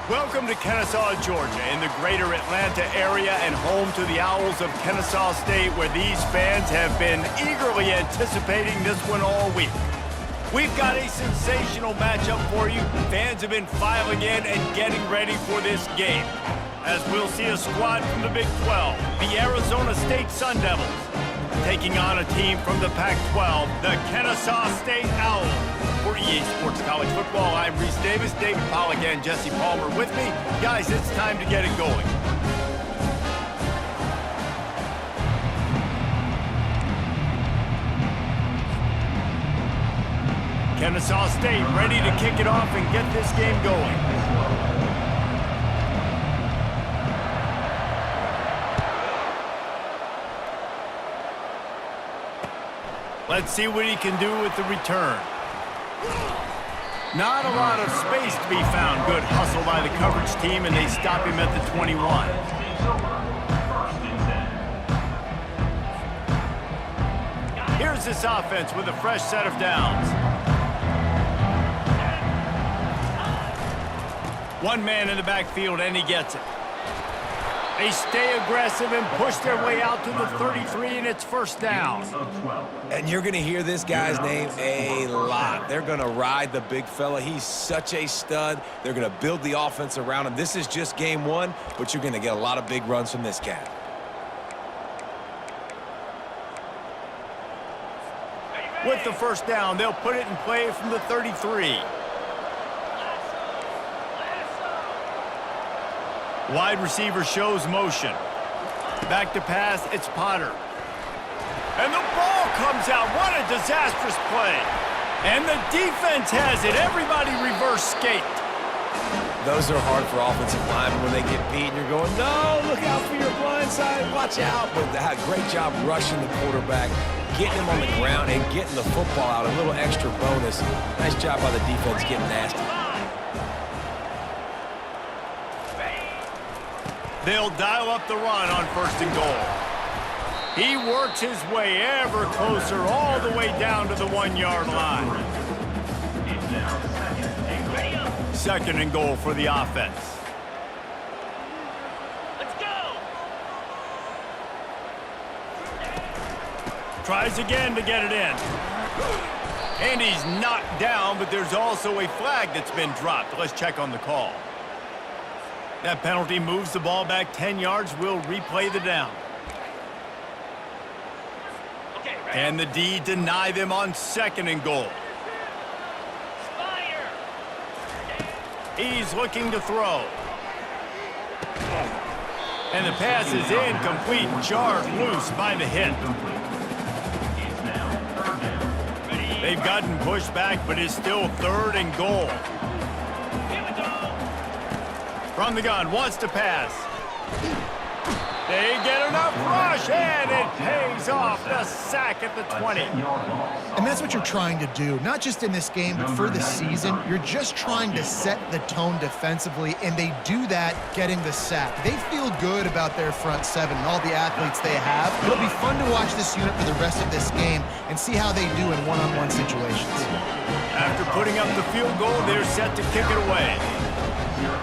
Welcome to Kennesaw, Georgia, in the greater Atlanta area and home to the Owls of Kennesaw State, where these fans have been eagerly anticipating this one all week. We've got a sensational matchup for you. Fans have been filing in and getting ready for this game, as we'll see a squad from the Big 12, the Arizona State Sun Devils, taking on a team from the Pac-12, the Kennesaw State Owls. For EA Sports College Football, I'm Reese Davis, David Pollack, and Jesse Palmer with me. Guys, it's time to get it going. Kennesaw State ready to kick it off and get this game going. Let's see what he can do with the return. Not a lot of space to be found. Good hustle by the coverage team, and they stop him at the 21. Here's this offense with a fresh set of downs. One man in the backfield, and he gets it. They stay aggressive and push their way out to the 33, and it's first down. And you're going to hear this guy's name a lot. They're going to ride the big fella. He's such a stud. They're going to build the offense around him. This is just game one, but you're going to get a lot of big runs from this cat. With the first down, they'll put it in play from the 33. Wide receiver shows motion. Back to pass, it's Potter. And the ball comes out. What a disastrous play. And the defense has it. Everybody reverse skate. Those are hard for offensive linemen when they get beat. You're going, no, look out for your blind side. Watch out. But they had a great job rushing the quarterback, getting him on the ground, and getting the football out. A little extra bonus. Nice job by the defense getting nasty. They'll dial up the run on first and goal. He works his way ever closer all the way down to the 1-yard line. Second and goal for the offense. Let's go. Tries again to get it in. And he's knocked down, but there's also a flag that's been dropped. Let's check on the call. That penalty moves the ball back 10 yards. We'll replay the down. Can the D deny them on second and goal? He's looking to throw. And the pass is incomplete, jarred loose by the hit. They've gotten pushed back, but it's still third and goal. From the gun, wants to pass. They get enough rush, and it pays off. The sack at the 20. And that's what you're trying to do, not just in this game, but for the season. You're just trying to set the tone defensively, and they do that getting the sack. They feel good about their front seven and all the athletes they have. It'll be fun to watch this unit for the rest of this game and see how they do in one-on-one situations. After putting up the field goal, they're set to kick it away.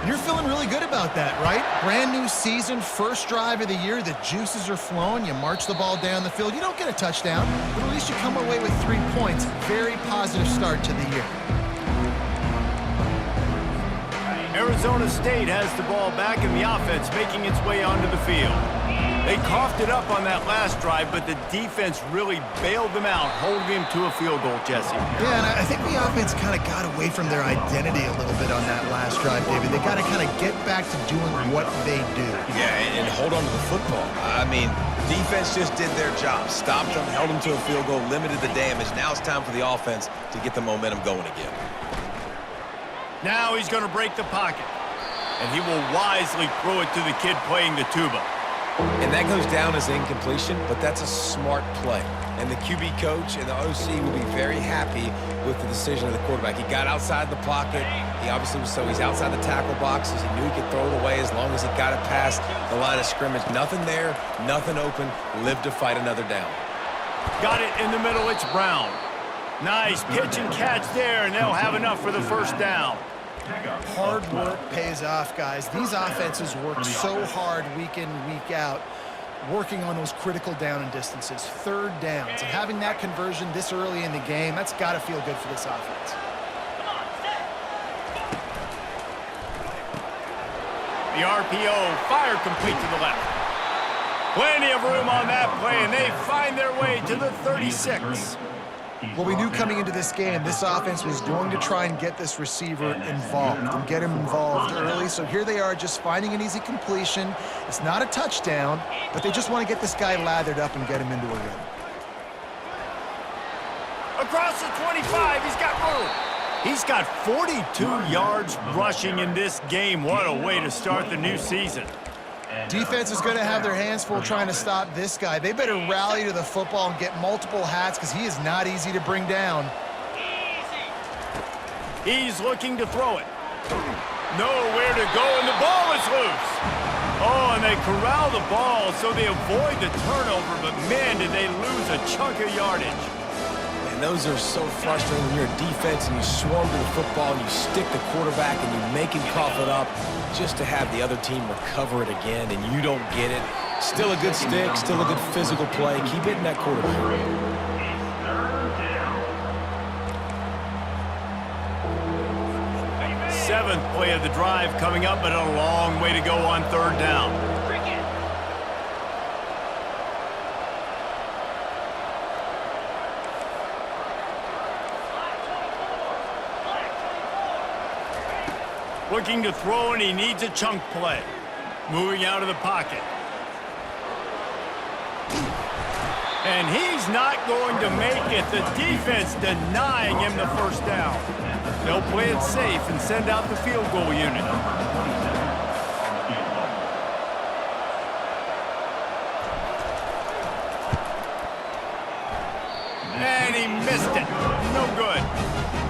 You're feeling really good about that, right? Brand new season, first drive of the year, the juices are flowing, you march the ball down the field. You don't get a touchdown, but at least you come away with 3 points. Very positive start to the year. Arizona State has the ball back in the offense, making its way onto the field. They coughed it up on that last drive, but the defense really bailed them out, holding them to a field goal, Jesse. Yeah, and I think the offense kind of got away from their identity a little bit on that last drive, David. They got to kind of get back to doing what they do. Yeah, and hold on to the football. I mean, defense just did their job. Stopped them, held them to a field goal, limited the damage. Now it's time for the offense to get the momentum going again. Now he's going to break the pocket, and he will wisely throw it to the kid playing the tuba. And that goes down as incompletion, but that's a smart play. And the QB coach and the OC will be very happy with the decision of the quarterback. He got outside the pocket. He obviously was he's outside the tackle boxes. He knew he could throw it away as long as he got it past the line of scrimmage. Nothing there, nothing open. Live to fight another down. Got it in the middle. It's Brown. Nice pitch and catch there, and they'll have enough for the first down. Hard work pays off, guys. These offenses work so hard week in, week out, working on those critical down and distances, third downs. And having that conversion this early in the game, that's got to feel good for this offense. The RPO, fire complete to the left. Plenty of room on that play, and they find their way to the 36. Well, we knew coming into this game, this offense was going to try and get this receiver involved and get him involved early. So here they are just finding an easy completion. It's not a touchdown, but they just want to get this guy lathered up and get him into a rhythm. Across the 25, he's got room. He's got 42 yards rushing in this game. What a way to start the new season. Defense is going to have their hands full trying to stop this guy. They better rally to the football and get multiple hats because he is not easy to bring down. He's looking to throw it. Nowhere to go, and the ball is loose. Oh, and they corral the ball so they avoid the turnover, but man, did they lose a chunk of yardage. And those are so frustrating when you're a defense and you swarm to the football and you stick the quarterback and you make him cough it up just to have the other team recover it again and you don't get it. Still a good stick, still a good physical play. Keep hitting that quarterback. Seventh play of the drive coming up, but a long way to go on third down. Looking to throw, and he needs a chunk play. Moving out of the pocket. And he's not going to make it. The defense denying him the first down. They'll play it safe and send out the field goal unit. And he missed it. No good.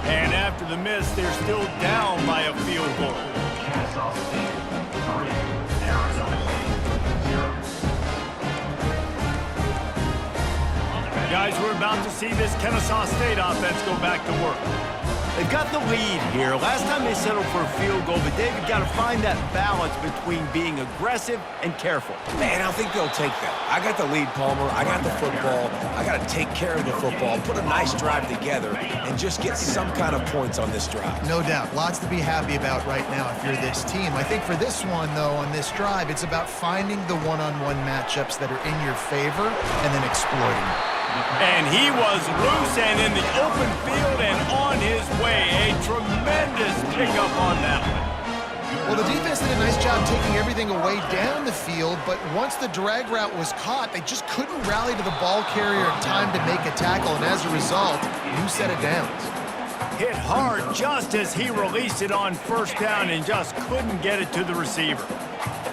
And after the miss, they're still down by a field goal. Kennesaw State 3, Arizona State 0. Guys, we're about to see this Kennesaw State offense go back to work. They've got the lead here. Last time they settled for a field goal, but David got to find that balance between being aggressive and careful. Man, I think they'll take that. I got the lead, Palmer. I got the football. I got to take care of the football, put a nice drive together, and just get some kind of points on this drive. No doubt. Lots to be happy about right now if you're this team. I think for this one, though, on this drive, it's about finding the one-on-one matchups that are in your favor and then exploiting them. And he was loose and in the open field and on his way. A tremendous pickup on that one. Well, the defense did a nice job taking everything away down the field, but once the drag route was caught, they just couldn't rally to the ball carrier in time to make a tackle, and as a result, new set of downs. Hit hard just as he released it on first down and just couldn't get it to the receiver.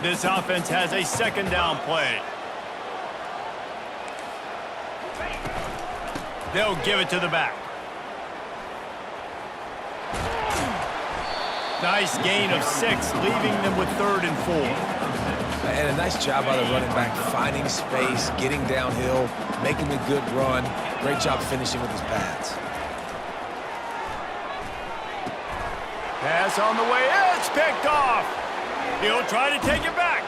This offense has a second down play. They'll give it to the back. Nice gain of 6, leaving them with 3rd and 4. And a nice job by the running back, finding space, getting downhill, making a good run. Great job finishing with his pads. Pass on the way. It's picked off. He'll try to take it back.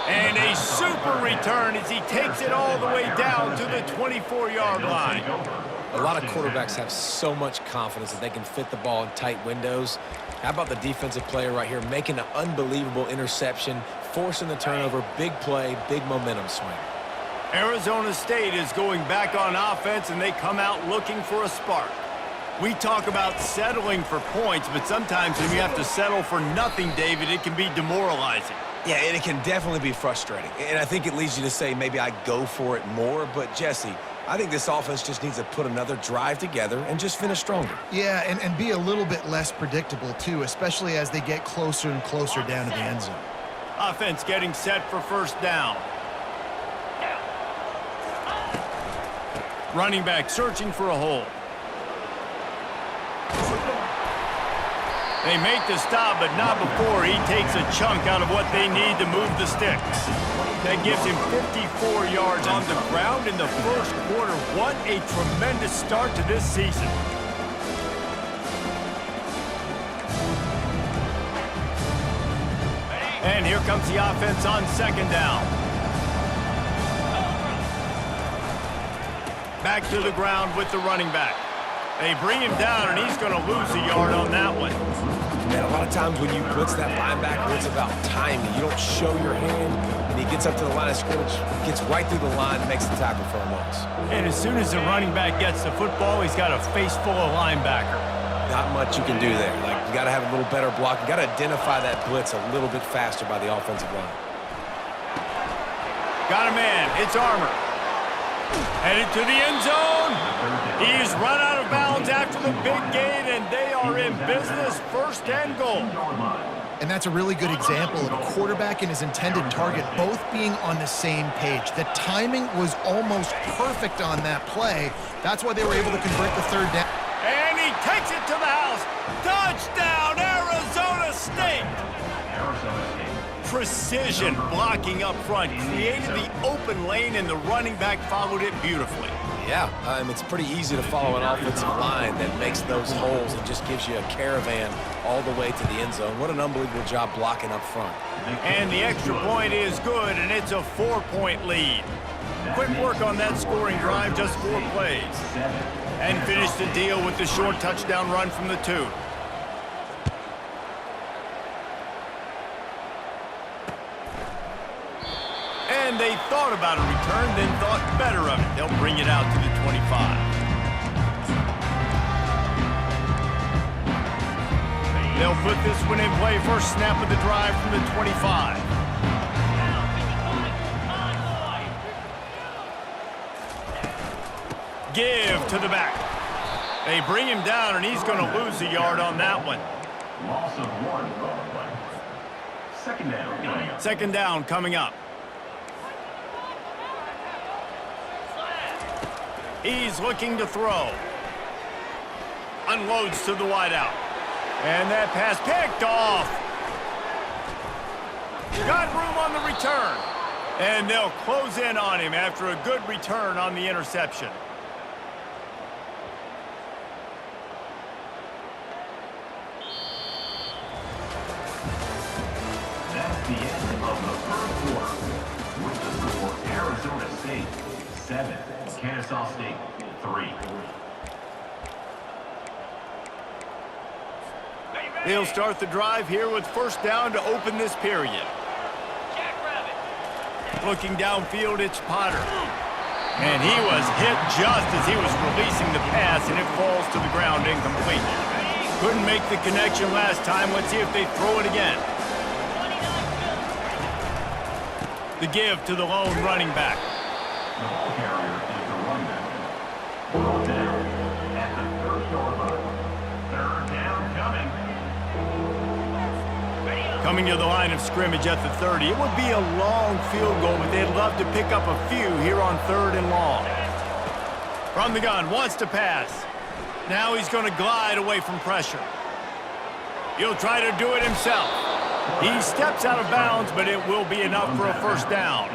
And a super return as he takes it all the way down to the 24-yard line. A lot of quarterbacks have so much confidence that they can fit the ball in tight windows. How about the defensive player right here making an unbelievable interception, forcing the turnover, big play, big momentum swing. Arizona State is going back on offense, and they come out looking for a spark. We talk about settling for points, but sometimes when you have to settle for nothing, David, it can be demoralizing. Yeah, and it can definitely be frustrating. And I think it leads you to say maybe I go for it more. But, Jesse, I think this offense just needs to put another drive together and just finish stronger. Yeah, and be a little bit less predictable, too, especially as they get closer and closer down to the end zone. Offense getting set for first down. Running back searching for a hole. They make the stop, but not before he takes a chunk out of what they need to move the sticks. That gives him 54 yards on the ground in the first quarter. What a tremendous start to this season. And here comes the offense on second down. Back to the ground with the running back. They bring him down, and he's going to lose a yard on that one. Man, a lot of times when you blitz that linebacker, it's about timing. You don't show your hand, and he gets up to the line of scrimmage, gets right through the line, and makes the tackle for a loss. And as soon as the running back gets the football, he's got a face full of linebacker. Not much you can do there. Like, you got to have a little better block. You got to identify that blitz a little bit faster by the offensive line. Got a man. It's Armour. Headed to the end zone. He's run out of bounds after the big gain, and they are in business, first and goal. And that's a really good example of a quarterback and his intended target both being on the same page. The timing was almost perfect on that play. That's why they were able to convert the third down. And he takes it to the house. Touchdown, Arizona State. Precision blocking up front, created the open lane, and the running back followed it beautifully. Yeah, it's pretty easy to follow an offensive line that makes those holes and just gives you a caravan all the way to the end zone. What an unbelievable job blocking up front. And the extra point is good, and it's a 4-point lead. Quick work on that scoring drive, just 4 plays. And finished the deal with the short touchdown run from the 2. And they thought about a return, then thought better of it. They'll bring it out to the 25. They'll put this one in play. First snap of the drive from the 25. Give to the back. They bring him down, and he's going to lose a yard on that one. Loss of 1 on the play. Second down coming up. Second down coming up. He's looking to throw. Unloads to the wideout. And that pass picked off. Got room on the return. And they'll close in on him after a good return on the interception. That's the end of the first quarter. With the score, Arizona State 7, Kennesaw State 3. They'll start the drive here with first down to open this period. Looking downfield, it's Potter. And he was hit just as he was releasing the pass, and it falls to the ground incomplete. Couldn't make the connection last time. Let's see if they throw it again. The give to the lone running back. The ball carrier is the running back. Ball down at the 30-yard line. Third down coming. Coming to the line of scrimmage at the 30. It would be a long field goal, but they'd love to pick up a few here on 3rd and long. From the gun, wants to pass. Now he's going to glide away from pressure. He'll try to do it himself. He steps out of bounds, but it will be enough for a first down.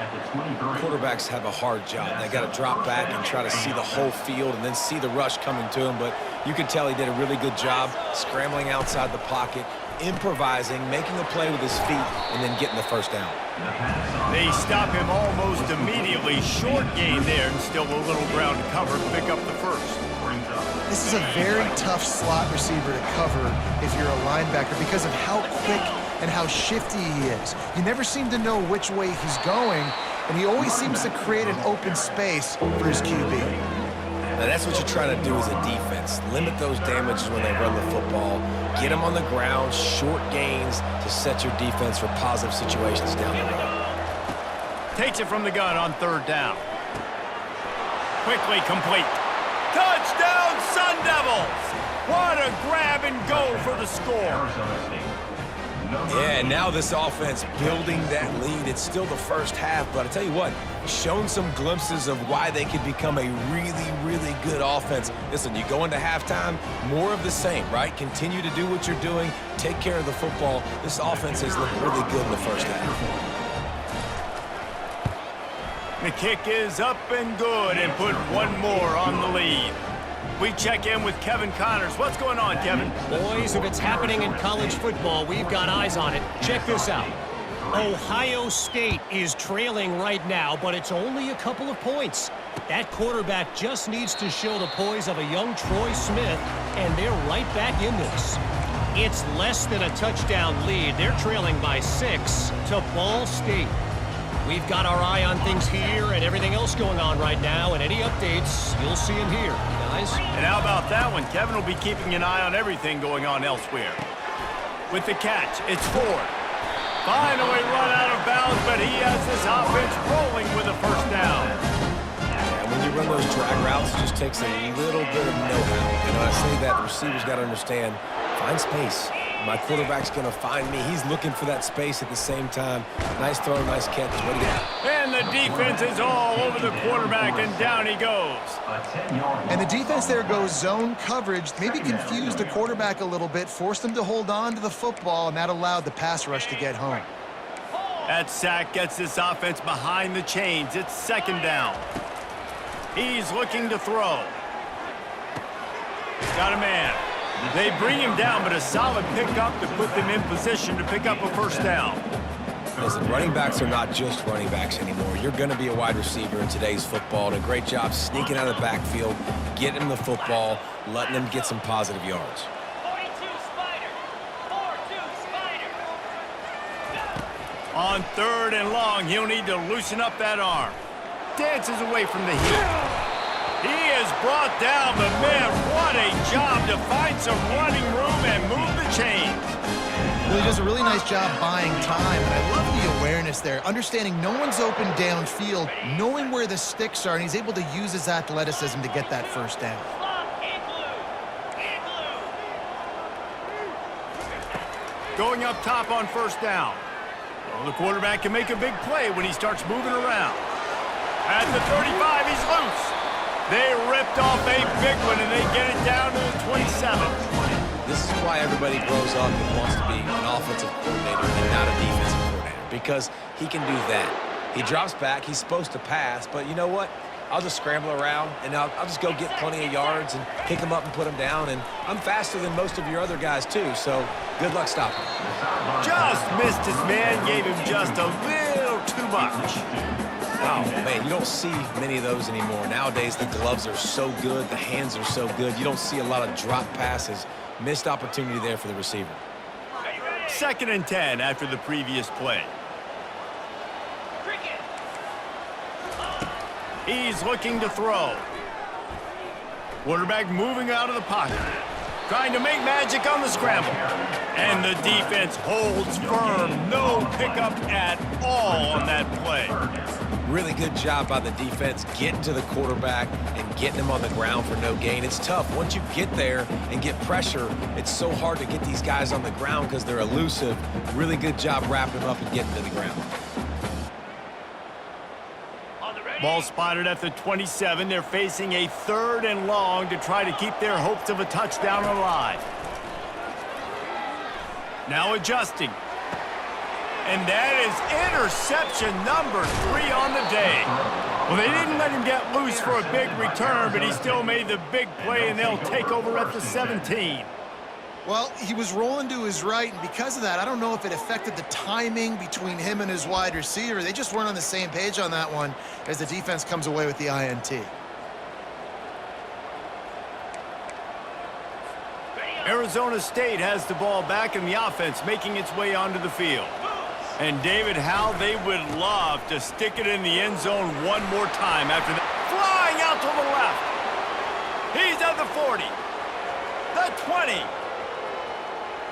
Quarterbacks have a hard job. They got to drop back and try to see the whole field and then see the rush coming to him. But you can tell he did a really good job scrambling outside the pocket, improvising, making a play with his feet, and then getting the first down. They stop him almost immediately. Short gain there, and still a little ground to cover to pick up the first. This is a very tough slot receiver to cover if you're a linebacker because of how quick and how shifty he is. You never seem to know which way he's going, and he always seems to create an open space for his QB. Now that's what you're trying to do as a defense. Limit those damages when they run the football. Get them on the ground, short gains to set your defense for positive situations down the road. Takes it from the gun on 3rd down. Quickly complete. Touchdown, Sun Devils! What a grab and go for the score. Yeah, and now this offense building that lead. It's still the first half, but I tell you what, shown some glimpses of why they could become a really, really good offense. Listen, you go into halftime, more of the same, right? Continue to do what you're doing, take care of the football. This offense has looked really good in the first half. The kick is up and good, and put one more on the lead. We check in with Kevin Connors. What's going on, Kevin? Boys, if it's happening in college football, we've got eyes on it. Check this out. Ohio State is trailing right now, but it's only a couple of points. That quarterback just needs to show the poise of a young Troy Smith, and they're right back in this. It's less than a touchdown lead. They're trailing by 6 to Ball State. We've got our eye on things here and everything else going on right now, and any updates, you'll see them here, guys. And how about that one? Kevin will be keeping an eye on everything going on elsewhere. With the catch, it's Ford. Finally run out of bounds, but he has this offense rolling with a first down. And when you run those drag routes, it just takes a little bit of know-how. And when I say that, the receiver's got to understand, find space. My quarterback's going to find me. He's looking for that space at the same time. Nice throw, nice catch. Way to go. And the defense is all over the quarterback, and down he goes. And the defense there goes zone coverage, maybe confused the quarterback a little bit, forced him to hold on to the football, and that allowed the pass rush to get home. That sack gets this offense behind the chains. It's second down. He's looking to throw. Got a man. They bring him down, but a solid pickup to put them in position to pick up a first down. Listen, running backs are not just running backs anymore. You're going to be a wide receiver in today's football, and a great job sneaking out of the backfield, getting him the football, letting him get some positive yards. 42 Spider. 4-2 Spider. On third and long, he'll need to loosen up that arm. Dances away from the heat. He is brought down, but man, what a job to find some running room and move the chains. Well, he does a really nice job buying time, and I love the awareness there, understanding no one's open downfield, knowing where the sticks are, and he's able to use his athleticism to get that first down. Going up top on first down. Well, the quarterback can make a big play when he starts moving around. At the 35, he's loose. They ripped off a big one, and they get it down to the 27. This is why everybody grows up and wants to be an offensive coordinator and not a defensive coordinator, because he can do that. He drops back. He's supposed to pass, but you know what? I'll just scramble around, and I'll just go get plenty of yards and pick him up and put him down, and I'm faster than most of your other guys, too, so good luck stopping him. Just missed his man, gave him just a little too much. Oh, man, you don't see many of those anymore. Nowadays, the gloves are so good, the hands are so good. You don't see a lot of drop passes. Missed opportunity there for the receiver. Second and 10 after the previous play. He's looking to throw. Quarterback moving out of the pocket. Trying to make magic on the scramble. And the defense holds firm. No pickup at all on that play. Really good job by the defense getting to the quarterback and getting him on the ground for no gain. It's tough. Once you get there and get pressure, it's so hard to get these guys on the ground because they're elusive. Really good job wrapping them up and getting to the ground. Ball spotted at the 27. They're facing a third and long to try to keep their hopes of a touchdown alive. Now adjusting. And that is interception number 3 on the day. Well, they didn't let him get loose for a big return, but he still made the big play, and they'll take over at the 17. Well, he was rolling to his right, and because of that, I don't know if it affected the timing between him and his wide receiver. They just weren't on the same page on that one as the defense comes away with the INT. Arizona State has the ball back in the offense, making its way onto the field. And David, how they would love to stick it in the end zone one more time after that. Flying out to the left. He's at the 40. The 20.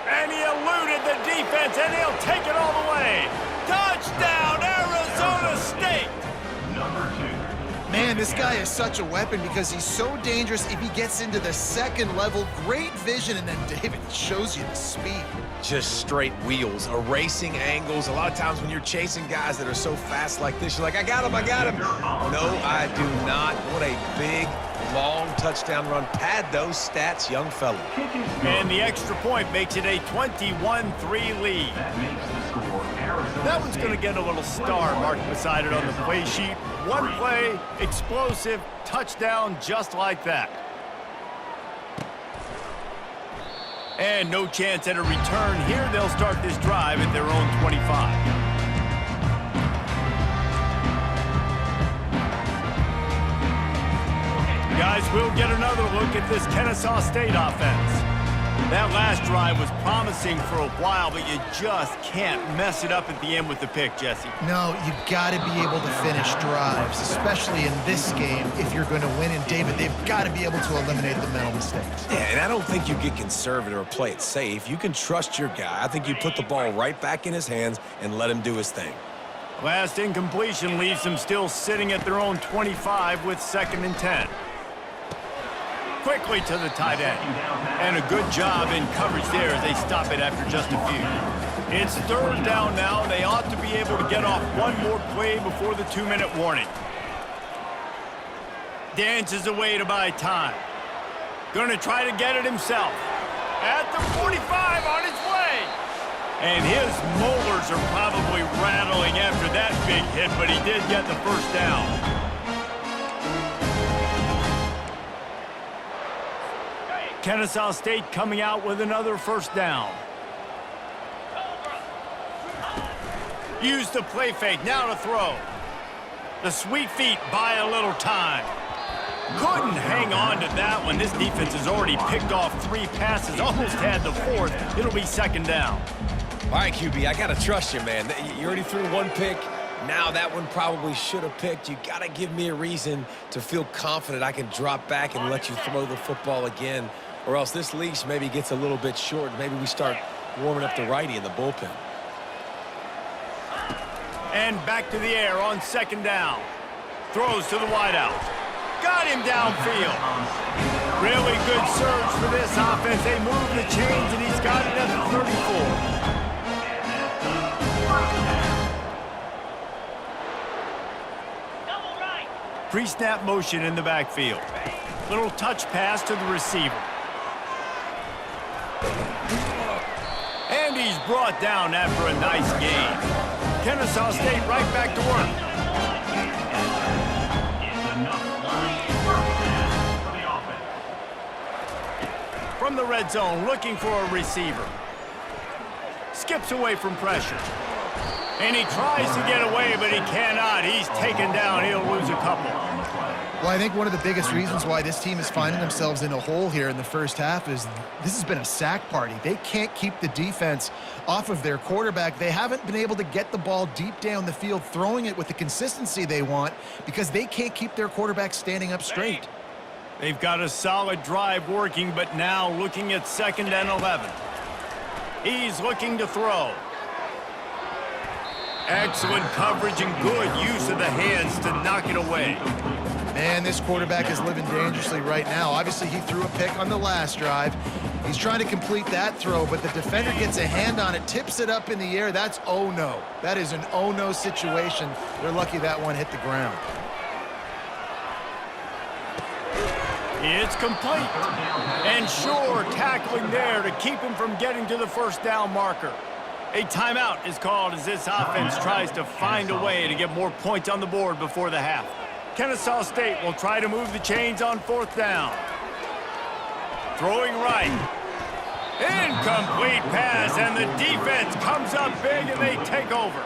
And he eluded the defense, and he'll take it all the way. Touchdown, Arizona State. Number 2. Man, this guy is such a weapon because he's so dangerous if he gets into the second level. Great vision, and then David shows you the speed. Just straight wheels, erasing angles. A lot of times when you're chasing guys that are so fast like this, you're like, I got him, I got him. No, I do not. What a big, long touchdown run. Pad those stats, young fella. And the extra point makes it a 21-3 lead. That makes the score Arizona That one's going to get a little star marked beside it on the play sheet. One play, explosive, touchdown just like that. And no chance at a return here. They'll start this drive at their own 25. guys, we'll get another look at this Kennesaw State offense. That last drive was promising for a while, but you just can't mess it up at the end with the pick, Jesse. No, you got to be able to finish drives, especially in this game if you're going to win. And, David, they've got to be able to eliminate the mental mistakes. Yeah, and I don't think you get conservative or play it safe. You can trust your guy. I think you put the ball right back in his hands and let him do his thing. Last incompletion leaves them still sitting at their own 25 with 2nd and 10. Quickly to the tight end. And a good job in coverage there as they stop it after just a few. It's 3rd down now. They ought to be able to get off one more play before the 2-minute warning. Dances away to buy time. Going to try to get it himself. At the 45 on his way. And his molars are probably rattling after that big hit, but he did get the 1st down. Kennesaw State coming out with another 1st down. Use the play fake, now to throw. The sweet feet buy a little time. Couldn't hang on to that one. This defense has already picked off 3 passes, almost had the 4th. It'll be 2nd down. All right, QB, I got to trust you, man. You already threw 1 pick. Now that one probably should have picked. You got to give me a reason to feel confident I can drop back and let you throw the football again. Or else this leash maybe gets a little bit short. Maybe we start warming up the righty in the bullpen. And back to the air on 2nd down. Throws to the wideout. Got him downfield. Really good surge for this offense. They move the chains, and he's got it at the 34. Pre-snap motion in the backfield. Little touch pass to the receiver. And he's brought down after a nice gain. Kennesaw State right back to work. From the red zone, looking for a receiver. Skips away from pressure. And he tries to get away, but he cannot. He's taken down. He'll lose a couple. Well, I think one of the biggest reasons why this team is finding themselves in a hole here in the first half is this has been a sack party. They can't keep the defense off of their quarterback. They haven't been able to get the ball deep down the field, throwing it with the consistency they want because they can't keep their quarterback standing up straight. They've got a solid drive working, but now looking at 2nd and 11. He's looking to throw. Excellent coverage and good use of the hands to knock it away. Man, this quarterback is living dangerously right now. Obviously, he threw a pick on the last drive. He's trying to complete that throw, but the defender gets a hand on it, tips it up in the air. That's oh-no. That is an oh-no situation. They're lucky that one hit the ground. It's complete. And sure, tackling there to keep him from getting to the 1st down marker. A timeout is called as this offense tries to find a way to get more points on the board before the half. Kennesaw State will try to move the chains on 4th down. Throwing right. Incomplete pass, and the defense comes up big, and they take over.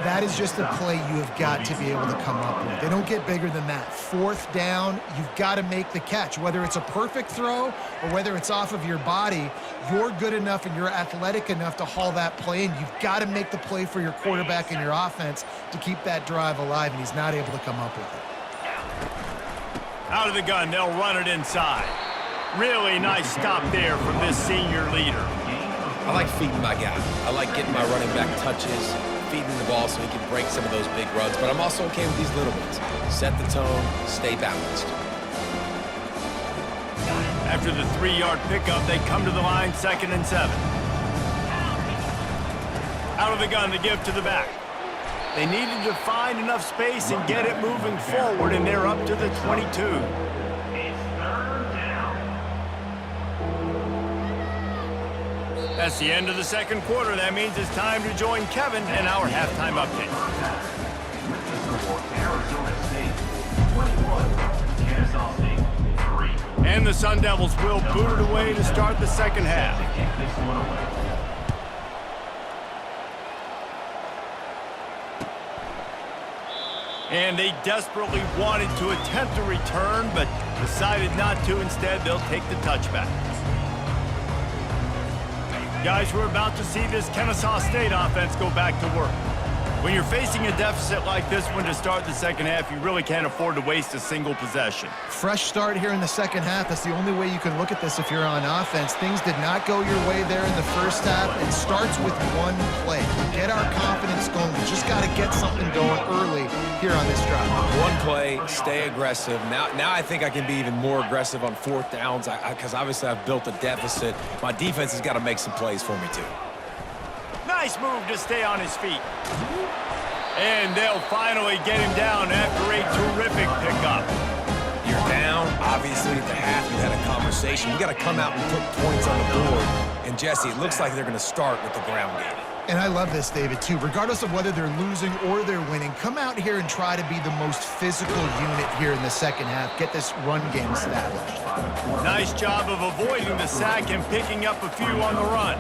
That is just a play you have got to be able to come up with. They don't get bigger than that. 4th down, you've got to make the catch. Whether it's a perfect throw or whether it's off of your body, you're good enough and you're athletic enough to haul that play, and you've got to make the play for your quarterback and your offense to keep that drive alive, and he's not able to come up with it. Out of the gun, they'll run it inside. Really nice stop there from this senior leader. I like feeding my guy. I like getting my running back touches, feeding the ball so he can break some of those big runs, but I'm also okay with these little ones. Set the tone, stay balanced. After the 3-yard pickup, they come to the line 2nd and 7. Out of the gun, the give to the back. They needed to find enough space and get it moving forward, and they're up to the 22. It's 3rd down. That's the end of the 2nd quarter. That means it's time to join Kevin in our halftime update. With the score, Arizona State 21, Kennesaw State 3. And the Sun Devils will boot it away to start the 2nd half. Kick this one away. And they desperately wanted to attempt a return, but decided not to. Instead, they'll take the touchback. Guys, we're about to see this Kennesaw State offense go back to work. When you're facing a deficit like this one to start the second half, you really can't afford to waste a single possession. Fresh start here in the second half. That's the only way you can look at this if you're on offense. Things did not go your way there in the first half. It starts with one play. To get our confidence going, we just got to get something going early here on this drive. One play, stay aggressive. Now I think I can be even more aggressive on fourth downs because obviously I've built a deficit. My defense has got to make some plays for me too. Nice move to stay on his feet. And they'll finally get him down after a terrific pickup. You're down. Obviously, at the half, you had a conversation. You got to come out and put points on the board. And, Jesse, it looks like they're going to start with the ground game. And I love this, David, too. Regardless of whether they're losing or they're winning, come out here and try to be the most physical unit here in the second half. Get this run game established. Nice job of avoiding the sack and picking up a few on the run.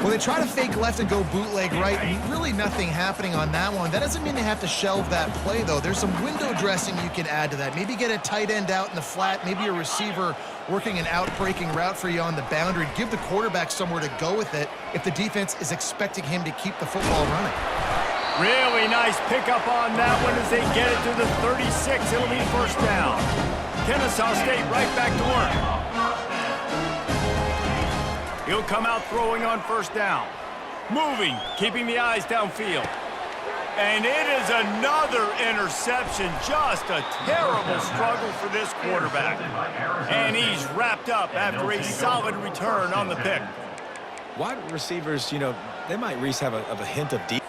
Well, they try to fake left and go bootleg right, and really nothing happening on that one. That doesn't mean they have to shelve that play, though. There's some window dressing you can add to that. Maybe get a tight end out in the flat, maybe a receiver working an out-breaking route for you on the boundary. Give the quarterback somewhere to go with it if the defense is expecting him to keep the football running. Really nice pickup on that one as they get it to the 36. It'll be first down. Kennesaw State right back to work. He'll come out throwing on first down. Moving, keeping the eyes downfield. And it is another interception. Just a terrible struggle for this quarterback. And he's wrapped up after a solid return on the pick. Wide receivers, they might at least have a hint of deep.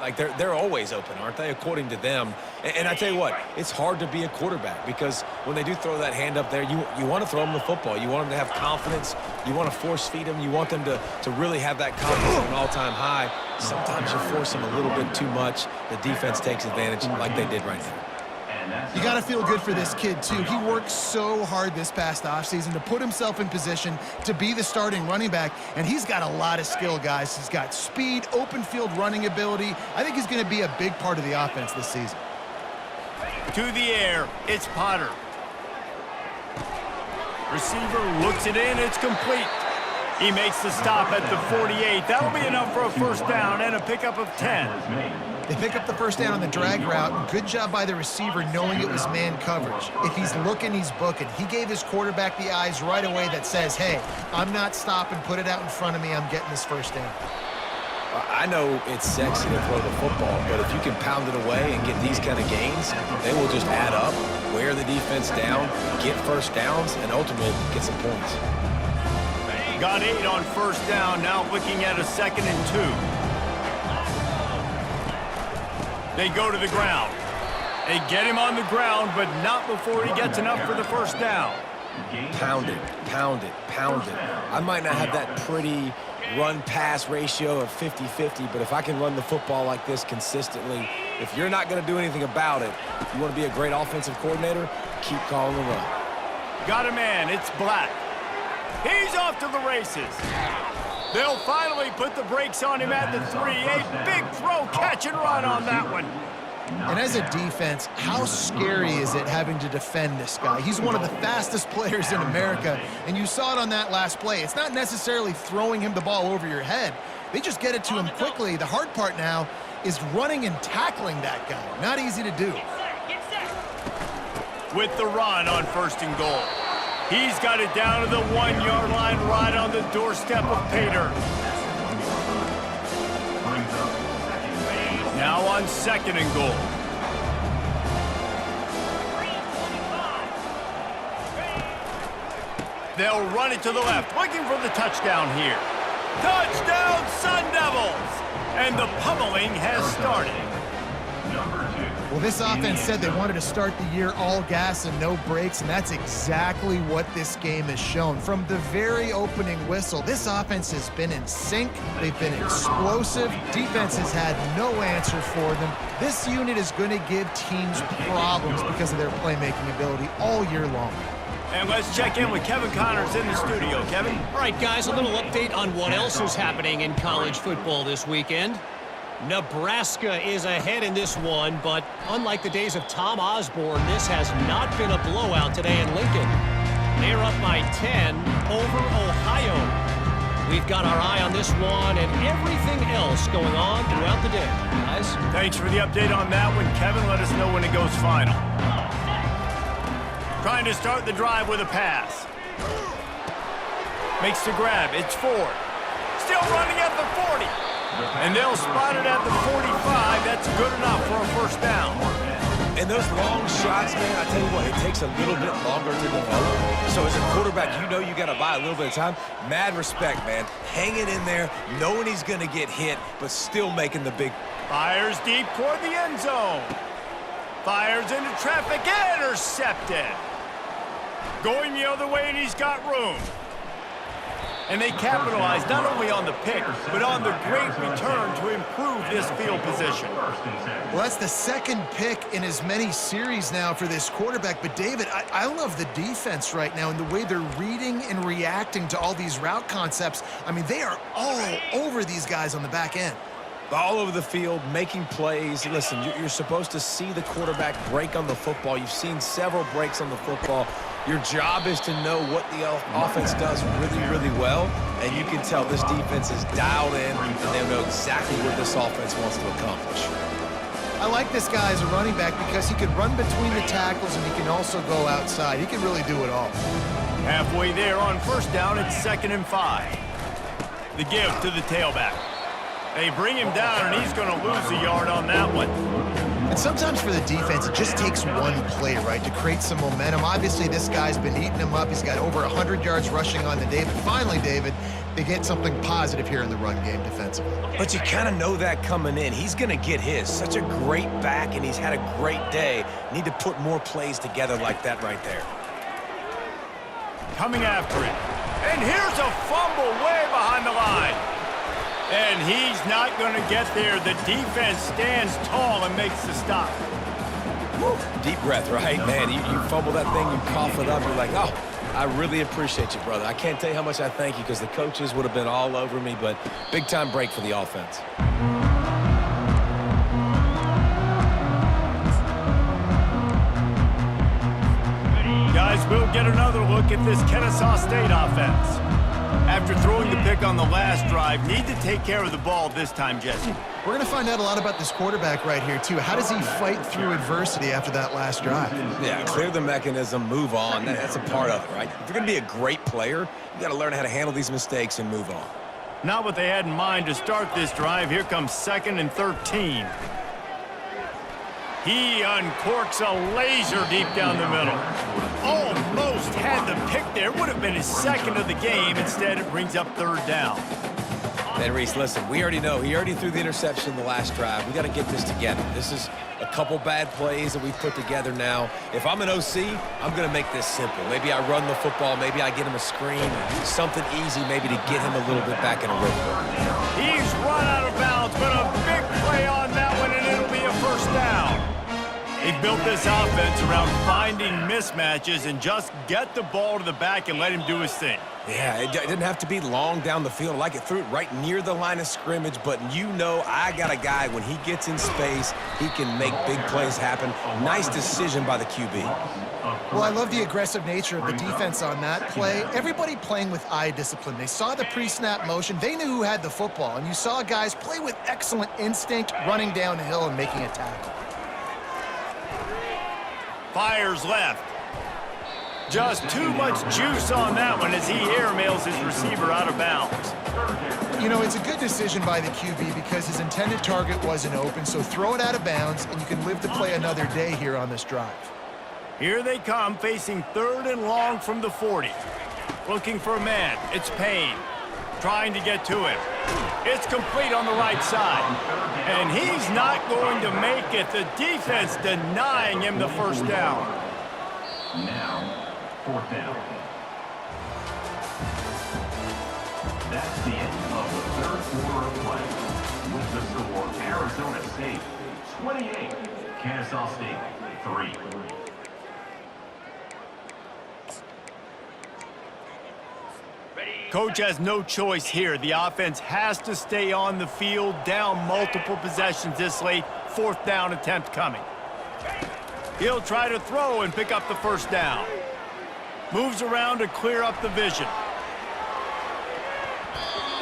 Like they're always open, aren't they, according to them? And I tell you what, it's hard to be a quarterback because when they do throw that hand up there, you want to throw them the football. You want them to have confidence. You want to force feed them. You want them to really have that confidence at an all-time high. Sometimes you force them a little bit too much. The defense takes advantage like they did right now. You got to feel good for this kid, too. He worked so hard this past offseason to put himself in position to be the starting running back, and he's got a lot of skill, guys. He's got speed, open field running ability. I think he's going to be a big part of the offense this season. To the air, it's Potter. Receiver looks it in, it's complete. He makes the stop at the 48. That'll be enough for a first down and a pickup of 10. They pick up the first down on the drag route. Good job by the receiver knowing it was man coverage. If he's looking, he's booking. He gave his quarterback the eyes right away that says, hey, I'm not stopping. Put it out in front of me. I'm getting this first down. I know it's sexy to throw the football, but if you can pound it away and get these kind of gains, they will just add up, wear the defense down, get first downs, and ultimately get some points. Got 8 on first down, now looking at a 2nd and 2. They go to the ground. They get him on the ground, but not before he gets enough for the first down. Pound it, pound it, pound it. I might not have that pretty run-pass ratio of 50-50, but if I can run the football like this consistently, if you're not going to do anything about it, you want to be a great offensive coordinator, keep calling the run. Got a man, it's Black. He's off to the races. They'll finally put the brakes on him at the 3. A big throw, catch and run on that one. And as a defense, how scary is it having to defend this guy? He's one of the fastest players in America, and you saw it on that last play. It's not necessarily throwing him the ball over your head. They just get it to him quickly. The hard part now is running and tackling that guy. Not easy to do. With the run on 1st and goal. He's got it down to the 1-yard line right on the doorstep of Pater. Now on 2nd and goal. They'll run it to the left, looking for the touchdown here. Touchdown, Sun Devils! And the pummeling has started. Well, this offense said they wanted to start the year all gas and no brakes, and that's exactly what this game has shown. From the very opening whistle, this offense has been in sync. They've been explosive. Defense has had no answer for them. This unit is going to give teams problems because of their playmaking ability all year long. And let's check in with Kevin Connors in the studio. Kevin? All right, guys, a little update on what else is happening in college football this weekend. Nebraska is ahead in this one, but unlike the days of Tom Osborne, this has not been a blowout today in Lincoln. They're up by 10 over Ohio. We've got our eye on this one and everything else going on throughout the day, guys. Thanks for the update on that one, Kevin. Let us know when it goes final. Trying to start the drive with a pass. Makes the grab. It's Ford. Still running at the 40. And they'll spot it at the 45. That's good enough for a first down. And those long shots, man, I tell you what, it takes a little bit longer to develop. So as a quarterback, you know you got to buy a little bit of time. Mad respect, man. Hanging in there, knowing he's going to get hit, but still making the big. Fires deep toward the end zone. Fires into traffic. Intercepted. Going the other way, and he's got room. And they capitalize not only on the pick, but on the great return to improve this field position. Well, that's the second pick in as many series now for this quarterback. But, David, I love the defense right now and the way they're reading and reacting to all these route concepts. I mean, they are all over these guys on the back end. All over the field, making plays. Listen, you're supposed to see the quarterback break on the football. You've seen several breaks on the football. Your job is to know what the offense does really, really well, and you can tell this defense is dialed in, and they know exactly what this offense wants to accomplish. I like this guy as a running back because he can run between the tackles, and he can also go outside. He can really do it all. Halfway there on first down, it's 2nd and 5. The give to the tailback. They bring him down, and he's going to lose a yard on that one. And sometimes for the defense, it just takes one play, right, to create some momentum. Obviously, this guy's been eating him up. He's got over 100 yards rushing on the day. But finally, David, they get something positive here in the run game defensively. But you kind of know that coming in. He's going to get his. Such a great back, and he's had a great day. Need to put more plays together like that right there. Coming after it. And here's a fumble way behind the line. And he's not going to get there. The defense stands tall and makes the stop. Woo. Deep breath, right? Man, you fumble that thing, you cough it up, you're like, oh, I really appreciate you, brother. I can't tell you how much I thank you because the coaches would have been all over me, but big-time break for the offense. Guys, we'll get another look at this Kennesaw State offense. After throwing the pick on the last drive, need to take care of the ball this time, Jesse. We're going to find out a lot about this quarterback right here, too. How does he fight through adversity after that last drive? Yeah, clear the mechanism, move on. That's a part of it, right? If you're going to be a great player, you got to learn how to handle these mistakes and move on. Not what they had in mind to start this drive. Here comes 2nd and 13. He uncorks a laser deep down the middle. Almost had the pick there. Would have been his second of the game. Instead, it brings up 3rd down. And Reese, listen, we already know. He already threw the interception in the last drive. We got to get this together. This is a couple bad plays that we've put together now. If I'm an OC, I'm going to make this simple. Maybe I run the football. Maybe I get him a screen. Something easy maybe to get him a little bit back in a rhythm. He's run out of bounds, but a big play on that one, and it'll be a first down. They've built this offense around finding mismatches and just get the ball to the back and let him do his thing. Yeah, it didn't have to be long down the field. I like it, threw it right near the line of scrimmage, but you know I got a guy, when he gets in space, he can make big plays happen. Nice decision by the QB. Well, I love the aggressive nature of the defense on that play. Everybody playing with eye discipline. They saw the pre-snap motion. They knew who had the football, and you saw guys play with excellent instinct, running downhill and making a tackle. Fires left. Just too much juice on that one as he airmails his receiver out of bounds. You know, it's a good decision by the QB because his intended target wasn't open, so throw it out of bounds, and you can live to play another day here on this drive. Here they come, facing 3rd and long from the 40. Looking for a man. It's Payne. Trying to get to him. It's complete on the right side. And he's not going to make it. The defense denying him the first down. Now, 4th down. That's the end of the 3rd quarter of play. With the score, Arizona State 28, Kennesaw State 3. Coach has no choice here. The offense has to stay on the field, down multiple possessions this late. 4th down attempt coming. He'll try to throw and pick up the first down. Moves around to clear up the vision.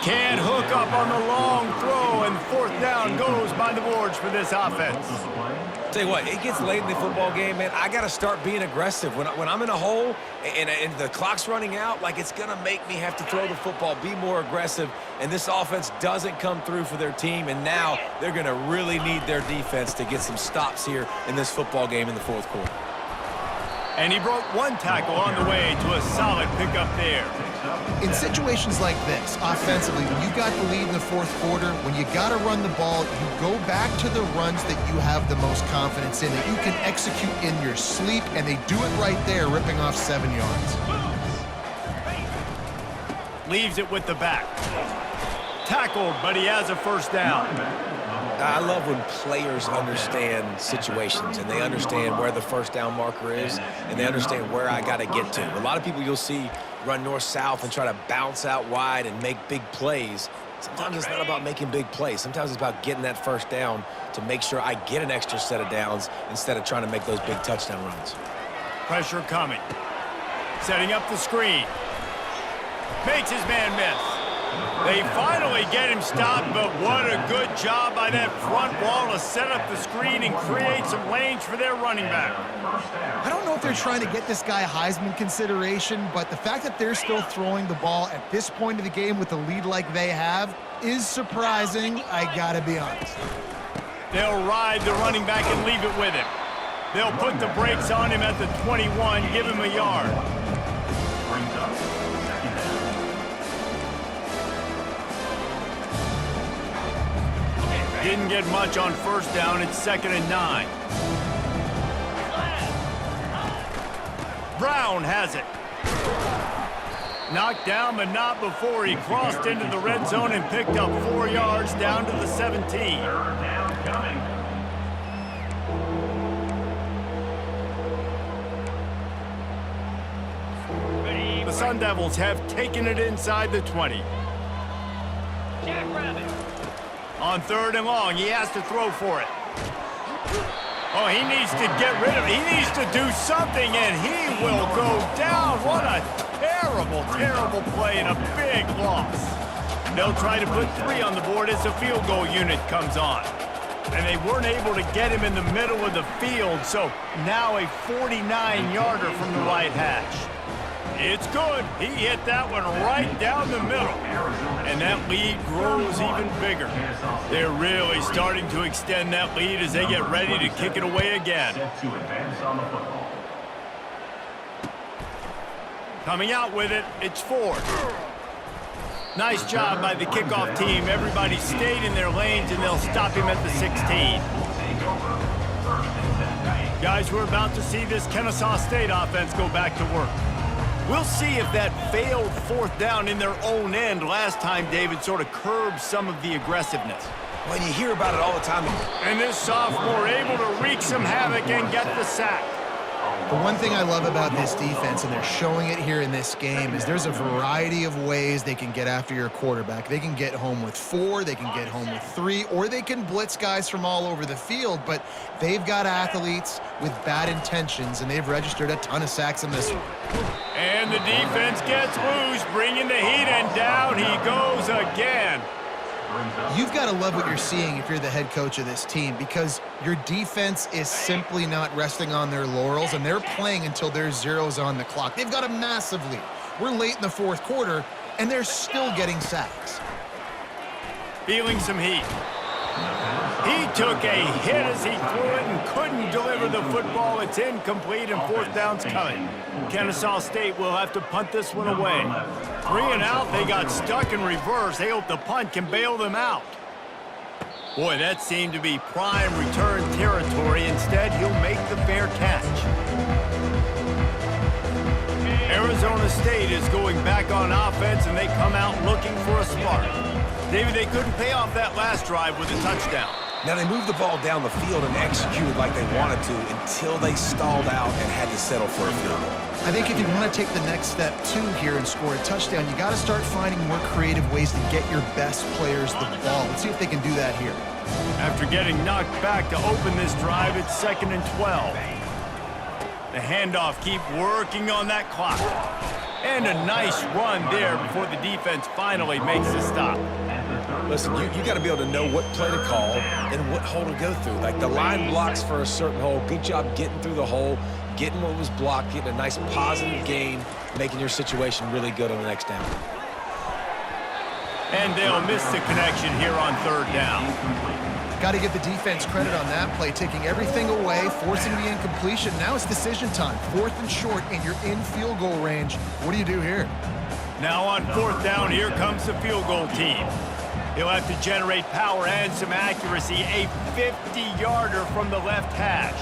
Can't hook up on the long throw, and 4th down goes by the boards for this offense. Tell you what, it gets late in the football game, man. I got to start being aggressive. When I'm in a hole and the clock's running out, like, it's going to make me have to throw the football, be more aggressive, and this offense doesn't come through for their team, and now they're going to really need their defense to get some stops here in this football game in the 4th quarter. And he broke one tackle on the way to a solid pickup there. In situations like this, offensively, when you got the lead in the 4th quarter, when you got to run the ball, you go back to the runs that you have the most confidence in, that you can execute in your sleep, and they do it right there, ripping off 7 yards. Leaves it with the back. Tackled, but he has a first down. I love when players understand situations and they understand where the first down marker is and they understand where I got to get to. A lot of people you'll see run north-south and try to bounce out wide and make big plays. Sometimes it's not about making big plays. Sometimes it's about getting that first down to make sure I get an extra set of downs instead of trying to make those big touchdown runs. Pressure coming. Setting up the screen. Makes his man miss. They finally get him stopped, but what a good job by that front wall to set up the screen and create some lanes for their running back. I don't know if they're trying to get this guy Heisman consideration, but the fact that they're still throwing the ball at this point of the game with a lead like they have is surprising, I gotta be honest. They'll ride the running back and leave it with him. They'll put the brakes on him at the 21, give him a yard. Brings up 2nd down. Didn't get much on first down. It's 2nd and 9. Brown has it. Knocked down, but not before he crossed into the red zone and picked up 4 yards down to the 17. 3rd down coming. The Sun Devils have taken it inside the 20. On 3rd and long, he has to throw for it. Oh, he needs to get rid of it. He needs to do something, and he will go down. What a terrible, terrible play and a big loss. They'll try to put 3 on the board as the field goal unit comes on. And they weren't able to get him in the middle of the field, so now a 49-yarder from the right hash. It's good. He hit that one right down the middle. And that lead grows even bigger. They're really starting to extend that lead as they get ready to kick it away again. Set to advance on the football. Coming out with it, it's Ford. Nice job by the kickoff team. Everybody stayed in their lanes, and they'll stop him at the 16. Take over 1st and 10. Guys, we're about to see this Kennesaw State offense go back to work. We'll see if that failed 4th down in their own end last time, David, sort of curbed some of the aggressiveness. Well, you hear about it all the time. And this sophomore able to wreak some havoc and get the sack. The one thing I love about this defense, and they're showing it here in this game, is there's a variety of ways they can get after your quarterback. They can get home with 4, they can get home with 3, or they can blitz guys from all over the field, but they've got athletes with bad intentions, and they've registered a ton of sacks in this one. And the defense gets loose, bringing the heat, and down he goes again. You've got to love what you're seeing if you're the head coach of this team, because your defense is simply not resting on their laurels, and they're playing until there's zeros on the clock. They've got a massive lead. We're late in the 4th quarter, and they're still getting sacks. Feeling some heat. He took a hit as he threw it and couldn't deliver the football. It's incomplete and fourth down's coming. Kennesaw State will have to punt this one away. 3 and out, they got stuck in reverse. They hope the punt can bail them out. Boy, that seemed to be prime return territory. Instead, he'll make the fair catch. Arizona State is going back on offense, and they come out looking for a spark. David, they couldn't pay off that last drive with a touchdown. Now, they moved the ball down the field and executed like they wanted to until they stalled out and had to settle for a field goal. I think if you want to take the next step, too, here and score a touchdown, you got to start finding more creative ways to get your best players the ball. Let's see if they can do that here. After getting knocked back to open this drive, it's 2nd and 12. The handoff, keep working on that clock. And a nice run there before the defense finally makes the stop. Listen, you got to be able to know what play to call and what hole to go through. Like the line blocks for a certain hole. Good job getting through the hole, getting what was blocked, getting a nice positive gain, making your situation really good on the next down. And they'll miss the connection here on 3rd down. Got to give the defense credit on that play, taking everything away, forcing the incompletion. Now it's decision time. 4th and short, and you're in field goal range. What do you do here? Now on 4th down, here comes the field goal team. He'll have to generate power and some accuracy. A 50-yarder from the left hash.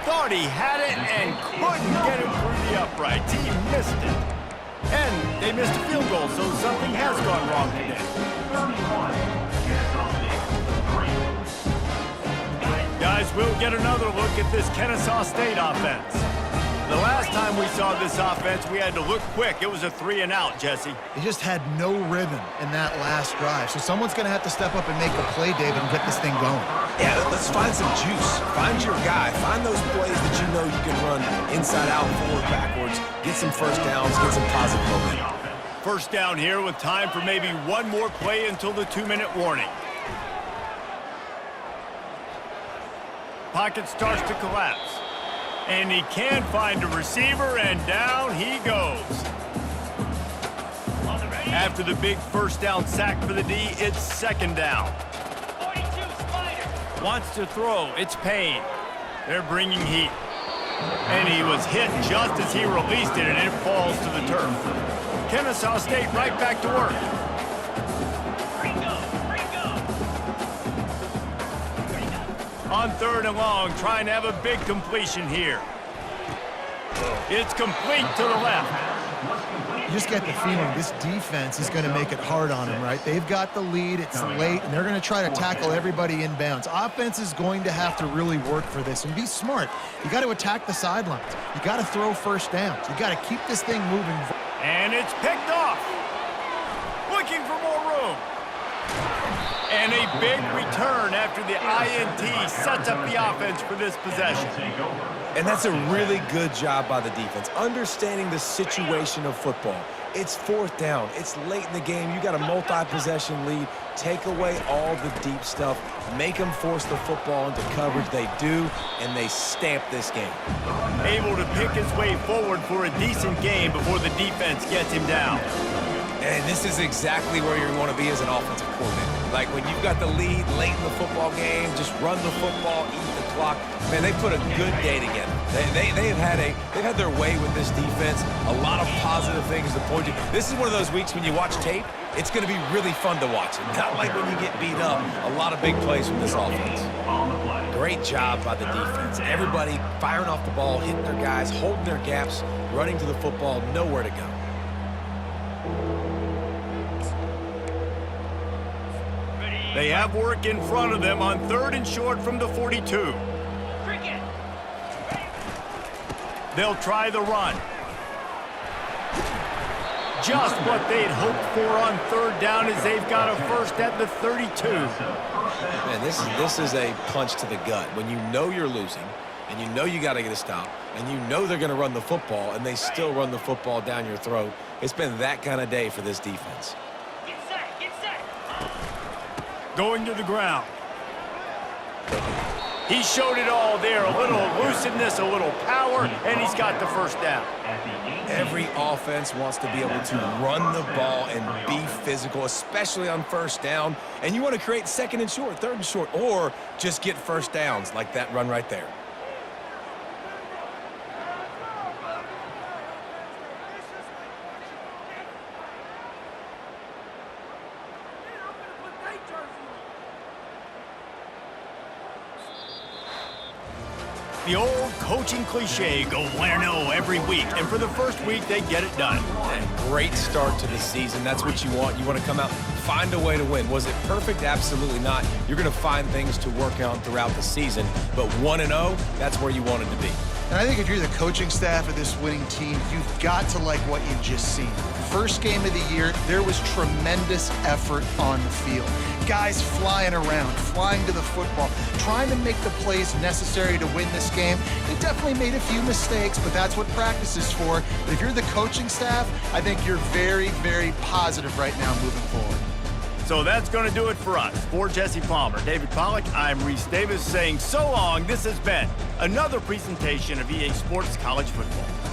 Thought he had it and couldn't get it through the uprights. He missed it. And they missed a field goal, so something has gone wrong today. Guys, we'll get another look at this Kennesaw State offense. The last time we saw this offense, we had to look quick. It was a 3 and out, Jesse. They just had no rhythm in that last drive. So someone's going to have to step up and make a play, David, and get this thing going. Yeah, let's find some juice. Find your guy. Find those plays that you know you can run inside out, forward, backwards. Get some first downs. Get some positive momentum. First down here with time for maybe one more play until the 2-minute warning. Pocket starts to collapse. And he can find a receiver, and down he goes. After the big first down sack for the D, it's 2nd down. Wants to throw, it's Payne. They're bringing heat. And he was hit just as he released it, and it falls to the turf. Kennesaw State right back to work. On 3rd and long, trying to have a big completion here. It's complete to the left. You just get the feeling this defense is going to make it hard on them, right? They've got the lead, it's late, and they're going to try to tackle everybody inbounds. Offense is going to have to really work for this and be smart. You got to attack the sidelines. You got to throw first downs. You got to keep this thing moving. And it's picked off. Looking for more room. And a big return after the INT sets up the offense for this possession. And that's a really good job by the defense, understanding the situation of football. It's 4th down. It's late in the game. You got a multi-possession lead. Take away all the deep stuff. Make them force the football into coverage. They do, and they stamp this game. Able to pick his way forward for a decent game before the defense gets him down. And this is exactly where you want to be as an offensive coordinator. Like when you've got the lead late in the football game, just run the football, eat the clock. Man, they put a good day together. They've had their way with this defense. A lot of positive things to point to. This is one of those weeks when you watch tape, it's going to be really fun to watch it. Not like when you get beat up. A lot of big plays from this offense. Great job by the defense. Everybody firing off the ball, hitting their guys, holding their gaps, running to the football, nowhere to go. They have work in front of them on 3rd and short from the 42. They'll try the run. Just what they'd hoped for on 3rd down as they've got a first at the 32. Man, this is a punch to the gut. When you know you're losing, and you know you got to get a stop, and you know they're going to run the football, and they still run the football down your throat. It's been that kind of day for this defense. Going to the ground. He showed it all there, a little elusiveness, a little power, and he's got the first down. Every offense wants to be able to run the ball and be physical, especially on first down. And you want to create second and short, third and short, or just get first downs like that run right there. The old coaching cliche, go win or no every week. And for the first week, they get it done. And great start to the season. That's what you want. You want to come out, find a way to win. Was it perfect? Absolutely not. You're going to find things to work on throughout the season. But 1-0, that's where you want it to be. And I think if you're the coaching staff of this winning team, you've got to like what you've just seen. First game of the year, there was tremendous effort on the field. Guys flying around, flying to the football, trying to make the plays necessary to win this game. They definitely made a few mistakes, but that's what practice is for. But if you're the coaching staff, I think you're very, very positive right now moving forward. So that's going to do it for us. For Jesse Palmer, David Pollack, I'm Reese Davis saying so long. This has been another presentation of EA Sports College Football.